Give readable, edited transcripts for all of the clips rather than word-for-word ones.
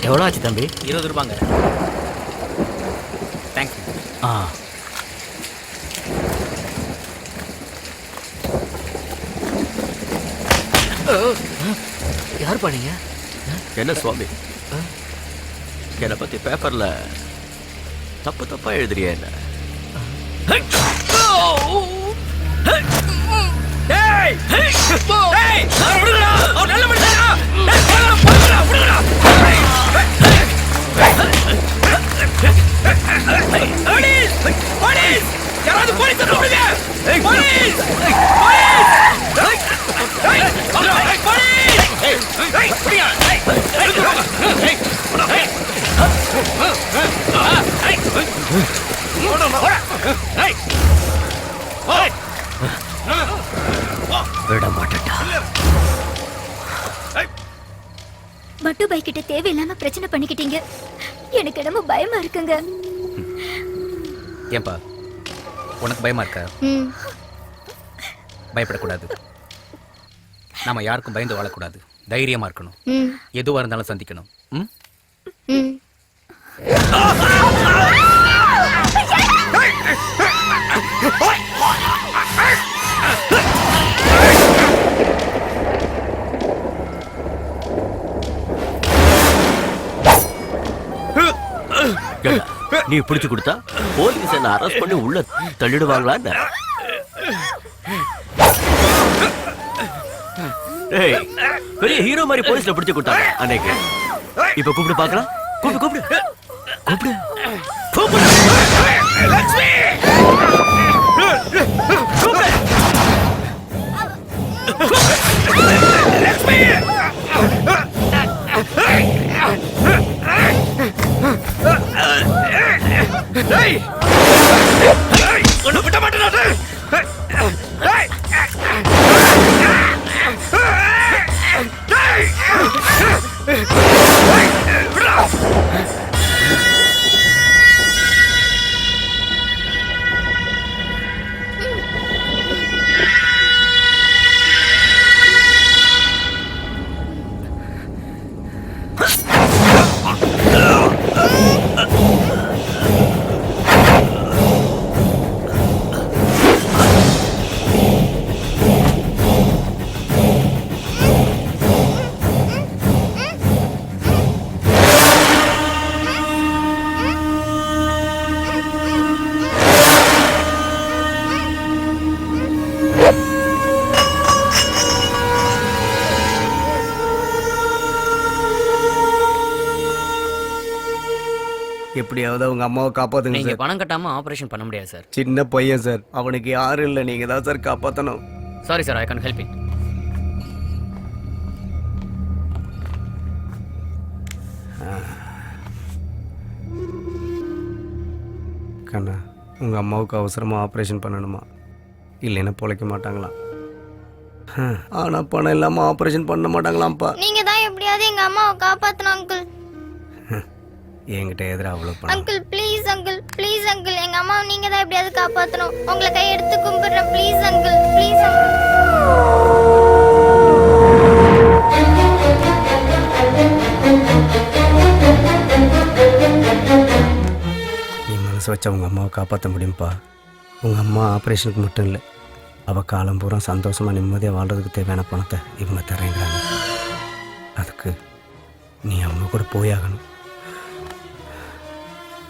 எவ்வளோ ஆச்சு தம்பி? 20 ரூபாங்க. தேங்க்ஸ். ஆ, யார் பண்ணீங்க? என்ன சுவாமி, என்னை பத்தி பேப்பர்ல தப்பு தப்பா எழுதுறியா என்ன? விட மாட்டேன்டா. பட்டு பாய் கிட்ட தேவையில்லாம பிரச்சனை பண்ணிக்கிட்டீங்க. எனக்கு என்னமோ பயமா இருக்குங்க. ஏன்பா உனக்கு பயமா இருக்கா? பயப்படக்கூடாது. நாம யாருக்கும் பயந்து வாழக்கூடாது. தைரியமா இருக்கணும். எதுவா இருந்தாலும் சந்திக்கணும். நீ பிடிச்சு கொடுத்தா போலீஸ் என்ன அரெஸ்ட் பண்ணி உள்ள தள்ளிடுவாங்களா? பெரிய ஹீரோ மாதிரி போலீஸ்ல பிடிச்சு கொடுத்தாங்க அன்னைக்கு. இப்ப கூப்பிட்டு பாக்கலாம். கூப்பிடு கூப்பிடு கூப்பிடு கூப்பிடு. ஒண்ணு விட்ட மாட்டேன். எப்படியாவது அவங்க அம்மாவை காப்பாத்துங்க நீங்க சார். பணம் கட்டாம ஆபரேஷன் பண்ண முடியாது சார். சின்ன பையன் சார், அவனுக்கு யாரும் இல்லை, நீங்க தான் சார் காப்பாத்தணும். Sorry sir, I can help it. கண்ணா, உங்க அம்மாவுக்கு அவசரமா ஆபரேஷன் பண்ணணுமா? இல்லைன்னா பொழைக்க மாட்டாங்களாம். ஆனா பணம் இல்லாம ஆபரேஷன் பண்ண மாட்டாங்களாம்ப்பா. நீங்க தான் எப்படியாவது எங்க அம்மாவை காப்பாத்தணும் அங்கிள். என்கிட்ட எதிராக அவ்வளோ பணம். Uncle please uncle, please uncle, எங்க அம்மாவை நீங்க தான் எப்படியாவது காப்பாத்தணும். உங்களை கை எடுத்து கும்பிடுறேன். ப்ளீஸ் அங்கிள், ப்ளீஸ் நீ மனசு வச்சா உங்க அம்மாவை காப்பாற்ற முடியும்ப்பா. உங்க அம்மா ஆப்ரேஷனுக்கு மட்டும் இல்லை, அவள் காலம் பூரா சந்தோஷமா நிம்மதியாக வாழ்றதுக்கு தேவையான பணத்தை இவங்க தரேங்கிறாங்க. அதுக்கு நீ அவங்க கூட போயாகணும்.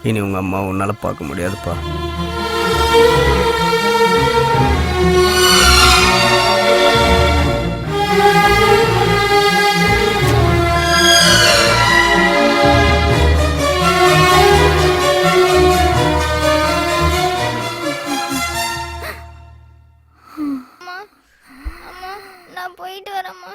இனி உங்க அம்மா உன்னால பார்க்க முடியாதுப்பா. நான் போயிட்டு வரேம்மா.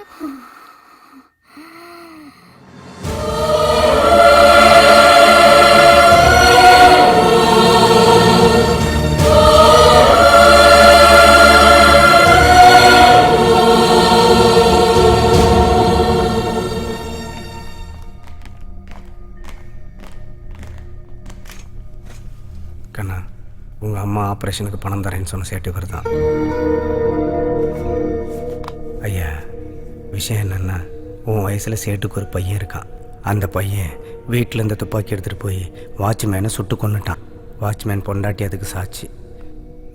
கண்ணா, உங்கள் அம்மா ஆப்ரேஷனுக்கு பணம் தரேன்னு சொன்ன சேட்டுவர் தான். ஐயா, விஷயம் என்னென்னா, உன் வயசில் சேட்டுக்கு ஒரு பையன் இருக்கான். அந்த பையன் வீட்டில் இருந்து துப்பாக்கி எடுத்துகிட்டு போய் வாட்ச்மேனை சுட்டு கொன்னுட்டான். வாட்ச்மேன் பொண்டாட்டி அதுக்கு சாட்சி.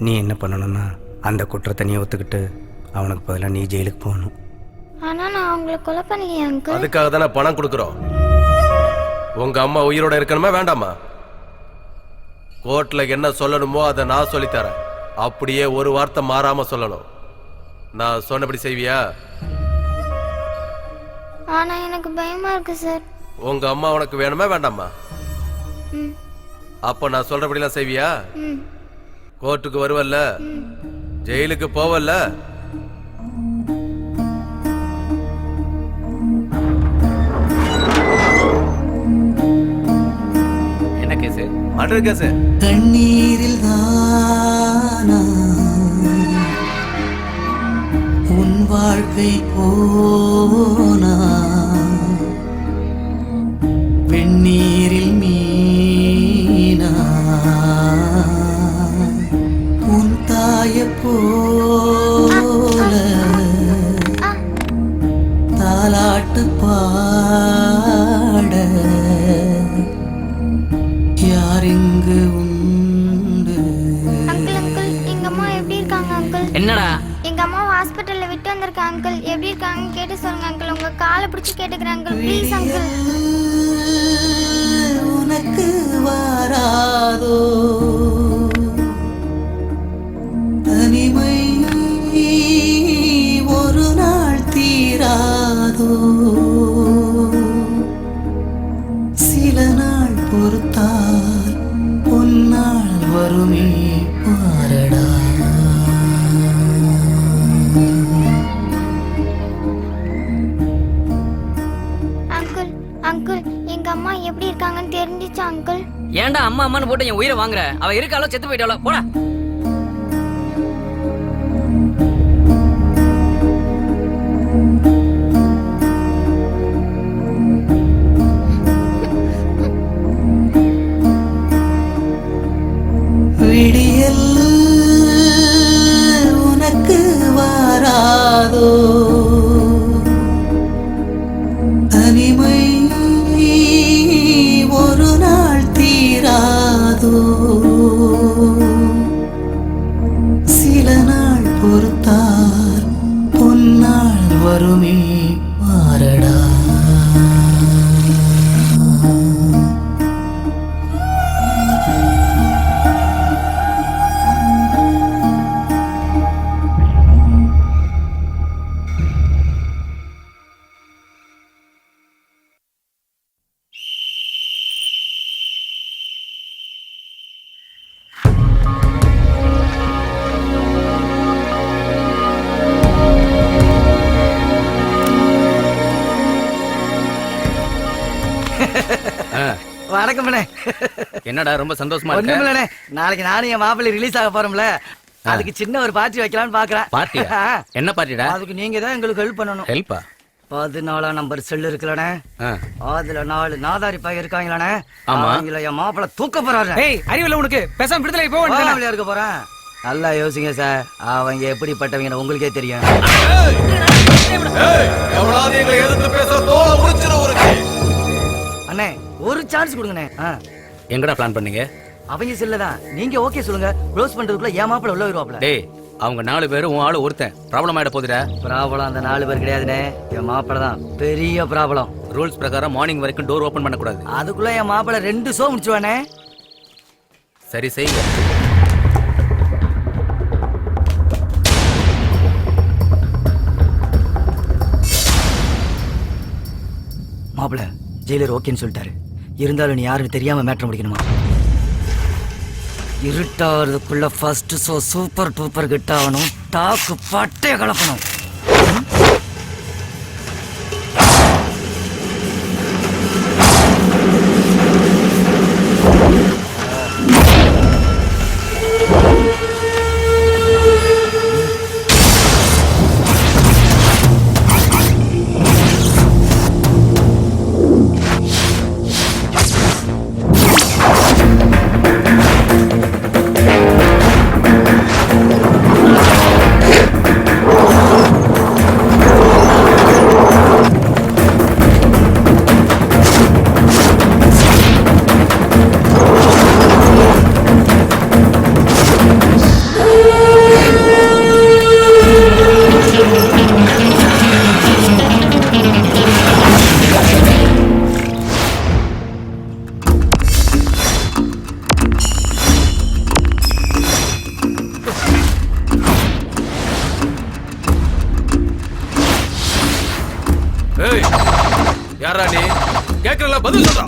நீ என்ன பண்ணணும்னா அந்த குற்றத்தை நீ ஒத்துக்கிட்டு அவனுக்கு பதிலாக நீ ஜெயிலுக்கு போகணும். ஆனா நான் அவங்கள கொலை பண்ணலையே அங்கிள். அதுக்காக தானே பணம் கொடுக்குறோம். உங்க அம்மா உயிரோட இருக்கணுமா வேண்டாமா? கோர்ட்ல என்ன சொல்லணுமோ அதை நான் சொல்லித்தரேன். அப்படியே ஒரு வார்த்தை மாறாம சொல்லணும். நான் சொன்னபடி செய்வியா? ஆனா எனக்கு பயமா இருக்கு சார். உங்க அம்மா உனக்கு வேணுமா வேண்டாமா? ம். அப்ப நான் சொல்றபடிலாம் செய்வியா? ம். கோர்ட்டுக்கு வருவல்ல, ஜெயிலுக்கு போவல்ல? என்ன கேஸு? Murder case. கண்ணீரில் தானா உன் வாழ்க்கை போனா, வெந்நீரில் மீனா உன் தாய போல தாலாட்டு பாட யார் இங்கு உண்டு? அங்கிள் அங்கிள் எங்க அம்மா எப்படி இருக்காங்க அங்கிள்? என்னடா எங்க அம்மா ஹாஸ்பிட்டல்ல விட்டு வந்திருக்காங்க அங்கிள். எப்படி இருக்காங்க கேட்டு சொல்லுங்க அங்கிள். உங்க காலை பிடிச்சு கேட்டுக்கிறேன் அங்கிள். Please uncle. உனக்கு வாராதோ தனிமை ஒரு நாள் தீராதோ, சில நாள் பொறுத்தால் பொன்னாள் வருமே பாரடா. அங்கிள் அங்கிள் எங்க அம்மா எப்படி இருக்காங்கன்னு தெரிஞ்சிச்சா அங்கிள்? ஏன்டா அம்மா அம்மான்னு போட்டு என் உயிரை வாங்குற? அவ இருக்காளோ செத்து போயிட்டாளோ? போடா. விடியல் உனக்கு வாராதோ தனிமை ஒரு நாள் தீராதோ, சில நாள் பொறுத்தால் பொன்னாள் வருமே மாறடா. வணக்கம் அண்ணே. என்னடா ரொம்ப சந்தோஷமா இருக்க? ஒண்ணுமில்லண்ணே, நாளைக்கு நானும் என் மாப்பிள்ளை ரிலீஸ் ஆக போறோம்ல, அதுக்கு சின்ன ஒரு பார்ட்டி வைக்கலாம்னு பாக்குறேன். பார்ட்டியா? என்ன பார்ட்டிடா? அதுக்கு நீங்க தான் எங்களுக்கு ஹெல்ப் பண்ணணும். ஹெல்ப்பா? 14 நம்பர் செல் இருக்குல்லண்ணே, அதுல 4 நாதாரி பையன் இருக்காங்களாண்ணே. ஆமா. அவங்கள என் மாப்பிள்ளை தூக்க போறாரு. ஏய் அறிவில்லை உனக்கு? பேசாம விடுதலை போ. ஃபேமிலியா இருக்க போறேன். நல்லா யோசிங்க சார், அவங்க எப்படிப்பட்டவங்க உங்களுக்கே தெரியும். அண்ணே ஒரு சான்ஸ் கொடுங்கண்ணே. எங்கடா பிளான் பண்ணீங்க? அவங்க செல்லதான், நீங்க ஓகே சொல்லுங்க, க்ளோஸ் பண்றதுக்குள்ள என் மாப்பிள்ளை உள்ள வருவாப்ல. டேய், அவங்க 4 பேரும் உன் ஆளு ஒருத்தன். ப்ராப்ளம் ஆயிட போகுதுடா. ப்ராப்ளம் அந்த 4 பேர் கிடையாதுண்ணே, என் மாப்பிள்ளை தான் பெரிய ப்ராப்ளம். ரூல்ஸ் பிரகாரம் மார்னிங் வரைக்கும் டோர் ஓபன் பண்ணக்கூடாது. அதுக்குள்ள என் மாப்பிள்ளை 2 ஷோ முடிச்சுவானே. சரி செய். மாப்பிள்ளை ஜெயிலர் ஓகேன்னு சொல்லிட்டாரு. இருந்தாலும் நீ யாருன்னு தெரியாம மேட்ரு முடிக்கணுமா? இருட்டாகிறதுக்குள்ள ஃபர்ஸ்ட் ஷோ சூப்பர் டூப்பர் கிட்ட ஆகணும். டாக்கு பட்டே கலப்பணும். ஏய் யாரா நீ? கேக்குறல பதில் சொல்றா.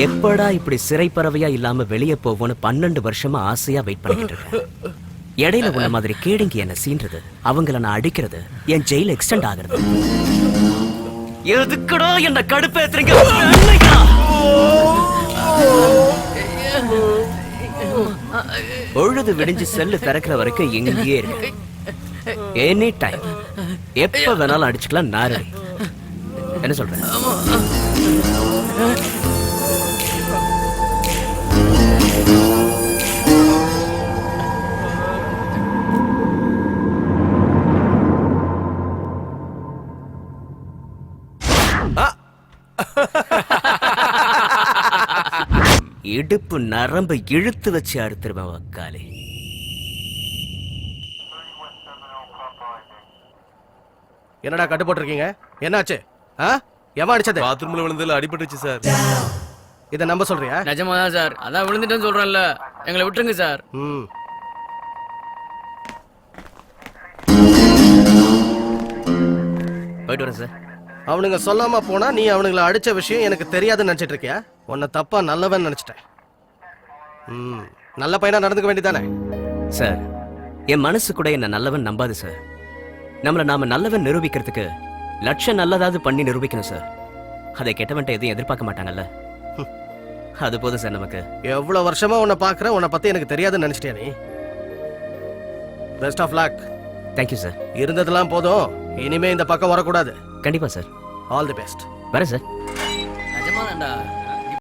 எப்படா இப்படி சிறை பறவையா இல்லாம வெளியே போவோன்னு 12 வருஷமா ஆசையா வெயிட் பண்ணிட்டு இருக்கேன். இடையில உள்ள மாதிரி கேடிங்க என்ன சீன்றது, அவங்கள நான் அடிக்கிறது, என் ஜெயில் எக்ஸ்டெண்ட் ஆகுறது. எதுக்குடா என்ன கடுப்பேத்துறீங்க? பொழுது விடிஞ்சு செல்லு திறக்கிற வரைக்கும் எங்கேயே இருக்கு. எனி டைம் எப்ப வேணாலும் அடிச்சுக்கலாம். நாரடி என்ன சொல்றேன்? இடுப்பு நரம்பு இழுத்து வச்சு அறுத்துருவேன் வக்காலே. என்னடா கட்டு போட்டிருக்கீங்க? என்னாச்சு? எவன் அடிச்சது? பாத்ரூம்ல விழுந்ததுல அடிபட்டுச்சு சார். இதை நம்ப சொல்றியா? நிஜமா தான் சார். அதான் விழுந்துட்டேன்னு சொல்றேன்ல, எங்களை விட்டுருங்க சார். போயிட்டு வரேன் சார். அவனுங்க சொல்லாம போனா நீ அவனுங்களை அடிச்ச விஷயம் எனக்கு தெரியாதுன்னு நினைச்சிட்டு இருக்கியா? உன்னை தப்பா நல்லவன் நினைச்சிட்டேன். நல்ல பையனா நடந்துக்க வேண்டியதானே? சார், என் மனசு கூட என்ன நல்லவன் நம்பாது சார். நம்மள நாம நல்லவன் நிரூபிக்கிறதுக்கு லட்சம் நல்லதாவது பண்ணி நிரூபிக்கணும் சார். அதை கெட்டவன்ட்ட எதுவும் எதிர்பார்க்க மாட்டாங்கல்ல. அது போதும் சார் நமக்கு. எவ்வளவு வருஷமா உன்னை பாக்குறேன், உன்னை பத்தி எனக்கு தெரியாதுன்னு நினைச்சிட்டியா நீ? Best of luck. Thank you sir. இருந்ததெல்லாம் போதும், இனிமே இந்த பக்கம் வரக்கூடாது. கண்டிப்பா சார். All the best. வரேன் சார். நிஜமா தான்டா.